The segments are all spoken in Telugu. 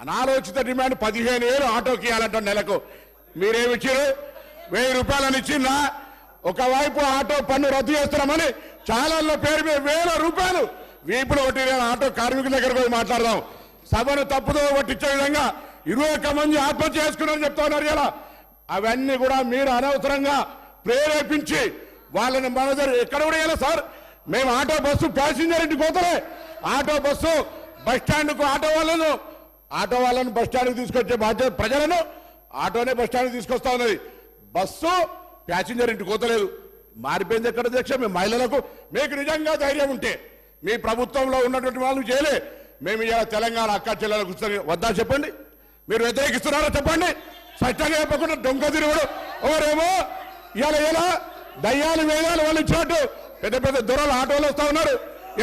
అనాలోచిత డిమాండ్ 15,000 ఆటోకి ఇవ్వాలంట నెలకు. మీరేమి ఇచ్చారు? 1000 రూపాయలని ఇచ్చిందా? ఒకవైపు ఆటో పన్ను రద్దు చేస్తున్నామని ఛానల్లో పేరు మీద 1000 రూపాయలు వీపులు కొట్టిన ఆటో కార్మికుల దగ్గర పోయి మాట్లాడదాం. సభను తప్పుదో పట్టించే విధంగా 21 మంది ఆత్మహత్య చేసుకున్నారని చెప్తా ఉన్నారు ఇలా. అవన్నీ కూడా మీరు అనవసరంగా ప్రేరేపించి వాళ్ళని మన దగ్గర ఎక్కడ కూడా ఇలా సార్. మేము ఆటో బస్సు ప్యాసింజర్ ఇంటికి పోతలే. ఆటో బస్సు బస్ స్టాండ్కు ఆటో వాళ్ళను బస్ స్టాండ్కి తీసుకొచ్చే బాధ్యత ప్రజలను ఆటోనే బస్ స్టాండ్కి తీసుకొస్తా ఉన్నది. బస్సు ప్యాసింజర్ ఇంటికి పోతలేదు. మారిపోయింది ఎక్కడ అధ్యక్ష? మేము మహిళలకు మీకు నిజంగా ధైర్యం ఉంటే మీ ప్రభుత్వంలో ఉన్నటువంటి వాళ్ళు చేయలే. మేము ఇలా తెలంగాణ అక్క చెల్లెలకు కూర్చొని వద్దా చెప్పండి. మీరు వ్యతిరేకిస్తున్నారో చెప్పండి. స్పష్టంగా చెప్పకుండా దొంగ తిరుగుడు ఎవరేమో ఇలా దయ్యాలు వేదాలు వాళ్ళు ఇచ్చినట్టు పెద్ద పెద్ద దొరలు ఆటోలు వస్తా ఉన్నారు.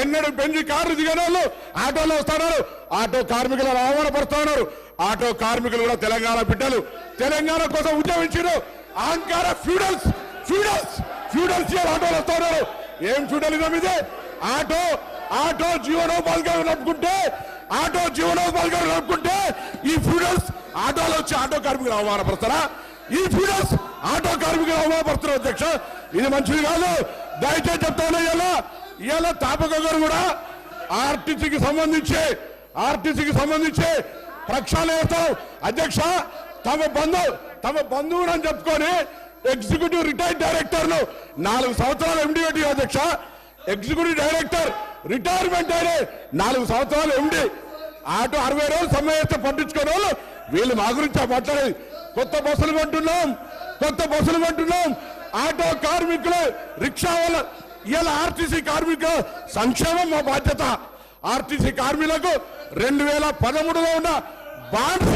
ఎన్నడూ బెంజి కార్లు దిగిన వాళ్ళు ఆటోలో వస్తా ఉన్నారు. ఆటో కార్మికులను అవమానపరుస్తా ఉన్నారు. ఆటో కార్మికులు కూడా తెలంగాణ బిడ్డలు, తెలంగాణ కోసం ఉద్యమించారు. అహంకార ఫ్యూడల్స్ ఆటోలు వస్తా ఉన్నారు. ఏం ఫ్యూడలిజం ఇది? ఆటో జీవనోపాధిగా నడుపుకుంటే ఈ ఫ్యూడల్స్ ఆటోలో వచ్చి ఆటో కార్మికులు అవమానపరుస్తారా? ఈ ఫ్యూడల్స్ ఆటో కార్మికులు అవమానపరుస్తున్నారు అధ్యక్ష. ఇది మంచిది కాదు. దయచేసి చెప్తాను. ఇలా తాపక గారు కూడా ఆర్టీసీకి సంబంధించి ప్రక్షాళన చేస్తాం అధ్యక్ష. తమ బంధువులు అని చెప్పుకొని ఎగ్జిక్యూటివ్ రిటైర్డ్ డైరెక్టర్ ను 4 సంవత్సరాలు ఎండి అధ్యక్ష. ఎగ్జిక్యూటివ్ డైరెక్టర్ రిటైర్మెంట్ అయిన 4 సంవత్సరాలు ఎండి. ఆటో 60 రోజులు సమ్మె చేస్తే పట్టించుకునే వాళ్ళు వీళ్ళు మా గురించి మాట్లాడేది. కొత్త బస్సులు కొంటున్నాం. ఆటో కార్మికులు, రిక్షా వాళ్ళ ఇలా ఆర్టీసీ కార్మికుల సంక్షేమం మా బాధ్యత. ఆర్టీసీ కార్మికులకు 2013లో ఉన్న బాండ్స్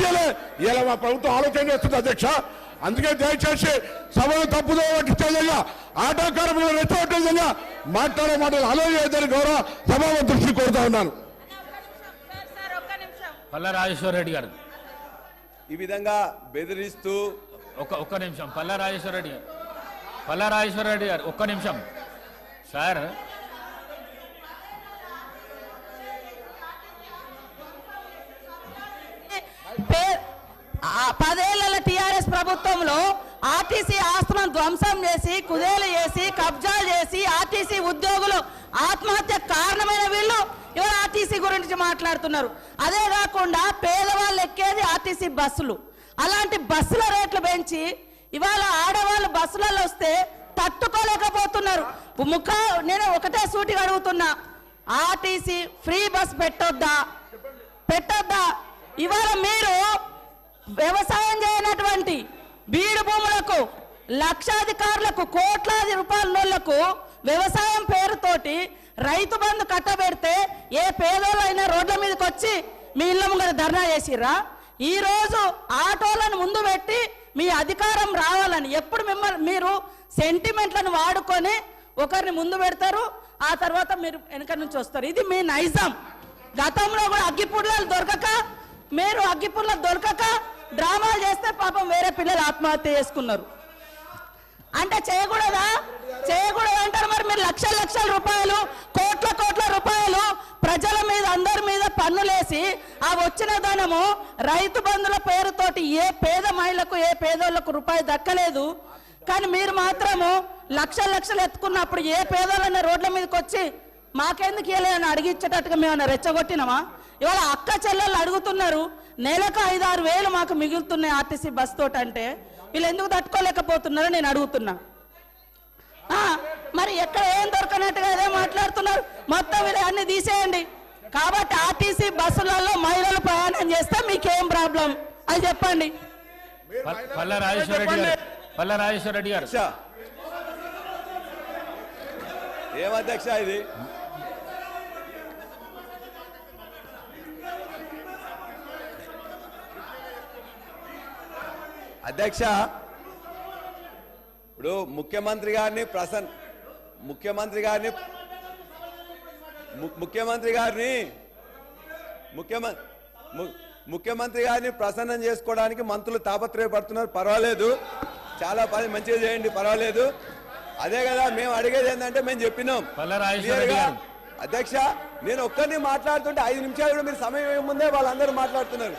ఇలా మా ప్రభుత్వం ఆలోచన చేస్తుంది అధ్యక్ష. అందుకే దయచేసి సభను తప్పుదో పట్టించే విధంగా, ఆటో కార్మికులు రెచ్చగొట్టే విధంగా మాట్లాడే మాటలు ఆలోచించని గౌరవ సభాపతి దృష్టి కోరుతా ఉన్నాను. పల్లా రాజేశ్వర రెడ్డి గారు ఈ విధంగా బెదిరిస్తూ ఒక్క నిమిషం. పల్లా రాజేశ్వర రెడ్డి గారు ఒక్క నిమిషం సార్. పదేళ్ల టీఆర్ఎస్ ప్రభుత్వంలో ఆర్టీసీ ఆస్తులను ధ్వంసం చేసి, కుదేలు చేసి, కబ్జాలు చేసి ఆర్టీసీ ఉద్యోగులు ఆత్మహత్య కారణమైన వీళ్ళు ఇవాళ ఆర్టీసీ గురించి మాట్లాడుతున్నారు. అదే కాకుండా పేదవాళ్ళు ఎక్కేది ఆర్టీసీ బస్సులు. అలాంటి బస్సుల రేట్లు పెంచి ఇవాళ ఆడవాళ్ళు బస్సులలో వస్తే తట్టుకోలేకపోతున్నారు. నేను ఒకటే సూటిగా అడుగుతున్నా, ఆర్టీసీ ఫ్రీ బస్ పెట్టొద్దా? ఇవాళ మీరు వ్యవసాయం చేయనటువంటి బీడు భూములకు, లక్షాధికారులకు, కోట్లాది రూపాయలకు వ్యవసాయం పేరుతోటి రైతు బంధు కట్టబెడితే ఏ పేదోళ్ళైనా రోడ్ల మీదకి వచ్చి మీ ఇళ్ళ ముంగర ధర్నా చేసిర్రా? ఈ రోజు ఆటోలను ముందు పెట్టి మీ అధికారం రావాలని ఎప్పుడు మీరు సెంటిమెంట్లను వాడుకొని ఒకరిని ముందు పెడతారు, ఆ తర్వాత మీరు వెనక నుంచి వస్తారు. ఇది మీ నైజం. గతంలో కూడా అగ్గిపుల్లలు దొరకక డ్రామాలు చేస్తే పాపం వేరే పిల్లలు ఆత్మహత్య చేసుకున్నారు. అంటే చేయకూడదా అంటారు. మరి మీరు లక్షల రూపాయలు, కోట్ల రూపాయలు ప్రజల మీద, అందరి మీద పన్నులేసి ఆ వచ్చిన ధనము రైతు బంధుల పేరుతోటి ఏ పేద మహిళకు, ఏ పేదోళ్లకు రూపాయి దక్కలేదు. కానీ మీరు మాత్రము లక్షలు ఎత్తుకున్నప్పుడు ఏ పేదోళ్ళైనా రోడ్ల మీదకి వచ్చి మాకెందుకు ఇవ్వలేదని అడిగించేటట్టుగా మేమన్నా రెచ్చగొట్టినామా? ఇవాళ అక్క చెల్లెళ్ళు అడుగుతున్నారు, నెలకు 5-6 వేలు మాకు మిగులుతున్నాయి ఆర్టీసీ బస్ తోటి. అంటే వీళ్ళు ఎందుకు తట్టుకోలేకపోతున్నారో నేను అడుగుతున్నా. మరి ఎక్కడ ఏం దొరకనట్టుగా అదే మాట్లాడుతున్నారు. మొత్తం వీళ్ళు అన్ని తీసేయండి. కాబట్టి ఆర్టీసీ బస్సులలో మహిళలు ప్రయాణం చేస్తే మీకేం ప్రాబ్లం అది చెప్పండి. పల్లా రాజేశ్వర రెడ్డి గారు ఏం అధ్యక్ష ఇది? అధ్యక్ష, ఇప్పుడు ముఖ్యమంత్రి గారిని ప్రసన్నం చేసుకోవడానికి మంత్రులు తాపత్రయపడుతున్నారు. పర్వాలేదు, చాలా పని మంచిగా చేయండి, పర్వాలేదు. అదే కదా మేము అడిగేది ఏంటంటే మేము చెప్పినాం అధ్యక్ష, నేను ఒక్కరిని మాట్లాడుతుంటే 5 నిమిషాలు కూడా మీరు సమయం ఏముందే వాళ్ళందరూ మాట్లాడుతున్నారు.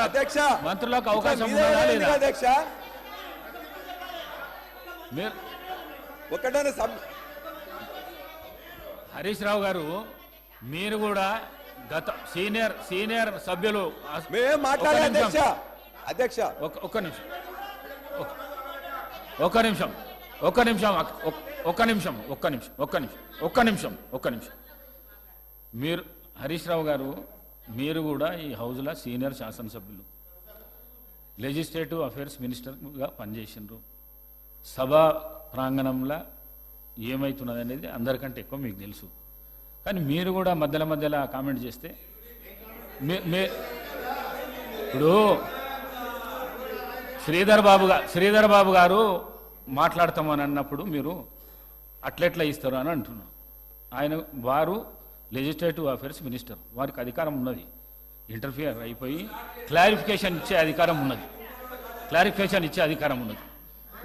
అధ్యక్ష, మంత్రులకు అవకాశం మీదే ఉందా ఉంది లేదా? అధ్యక్ష మీరు ఒక్కటనే హరీష్ రావు గారు, మీరు కూడా గత సీనియర్ సభ్యులు. మేమేం మాట్లాడాలి అధ్యక్ష? అధ్యక్ష ఒక్క నిమిషం. మీరు హరీష్ రావు గారు, మీరు కూడా ఈ హౌజ్లో సీనియర్ శాసనసభ్యులు, లెజిస్లేటివ్ అఫేర్స్ మినిస్టర్గా పనిచేసినారు. సభా ప్రాంగణంలో ఏమవుతున్నది అనేది అందరికంటే ఎక్కువ మీకు తెలుసు. కానీ మీరు కూడా మధ్యలో కామెంట్ చేస్తే ఇప్పుడు శ్రీధర్ బాబు గారు మాట్లాడతామని అన్నప్పుడు మీరు అట్లెట్లా ఇస్తారు అని అంటున్నాను. వారు లెజిస్లేటివ్ అఫేర్స్ మినిస్టర్, వారికి అధికారం ఉన్నది. ఇంటర్ఫియర్ అయిపోయి క్లారిఫికేషన్ ఇచ్చే అధికారం ఉన్నది.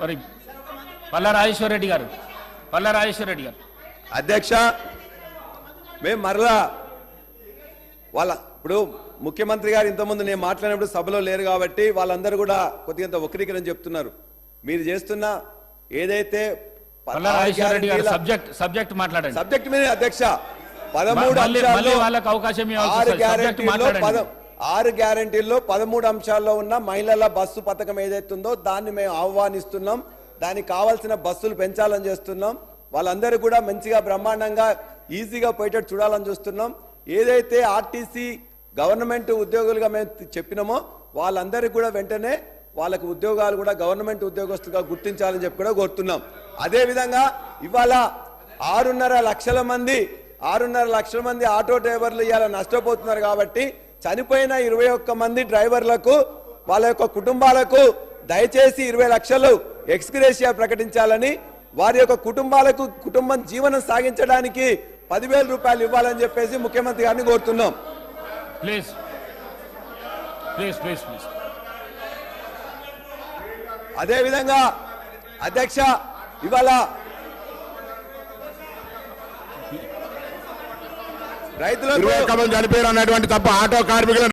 మరి పల్లా రాజేశ్వర రెడ్డి గారు అధ్యక్ష, మేము మరలా ఇప్పుడు ముఖ్యమంత్రి గారు ఇంతకుముందు నేను మాట్లాడినప్పుడు సభలో లేరు కాబట్టి వాళ్ళందరూ కూడా కొద్దిగా వక్రీకరణ చెప్తున్నారు. మీరు చేస్తున్న ఏదైతే పల్లా రాజేశ్వర రెడ్డి గారు సబ్జెక్ట్ మాట్లాడండి. సబ్జెక్ట్ మీద అధ్యక్ష 13 అంశాల్లో వాళ్ళకి అవకాశం 6 గ్యారంటీల్లో 13 అంశాల్లో ఉన్న మహిళల బస్సు పథకం ఏదైతుందో దాన్ని మేము ఆహ్వానిస్తున్నాం. దానికి కావాల్సిన బస్సులు పెంచాలని చేస్తున్నాం. వాళ్ళందరూ కూడా మంచిగా బ్రహ్మాండంగా ఈజీగా పోయేటట్టు చూడాలని చూస్తున్నాం. ఏదైతే ఆర్టీసీ గవర్నమెంట్ ఉద్యోగులుగా మేము చెప్పినామో వాళ్ళందరికీ కూడా వెంటనే వాళ్ళకి ఉద్యోగాలు కూడా గవర్నమెంట్ ఉద్యోగస్తులుగా గుర్తించాలని చెప్పి కూడా కోరుతున్నాం. అదేవిధంగా ఇవాళ 6.5 లక్షల మంది ఆటో డ్రైవర్లు ఇవాళ నష్టపోతున్నారు. కాబట్టి చనిపోయిన 21 మంది డ్రైవర్లకు వాళ్ళ యొక్క కుటుంబాలకు దయచేసి 20 లక్షలు ఎక్స్గ్రేషియా ప్రకటించాలని, వారి యొక్క కుటుంబం జీవనం సాగించడానికి 10,000 రూపాయలు ఇవ్వాలని చెప్పేసి ముఖ్యమంత్రి గారిని కోరుతున్నాం. ప్లీజ్. అదేవిధంగా అధ్యక్ష, ఇవాళ రైతులకు చనిపోయారు అన్నటువంటి తప్ప ఆటో కార్మికులు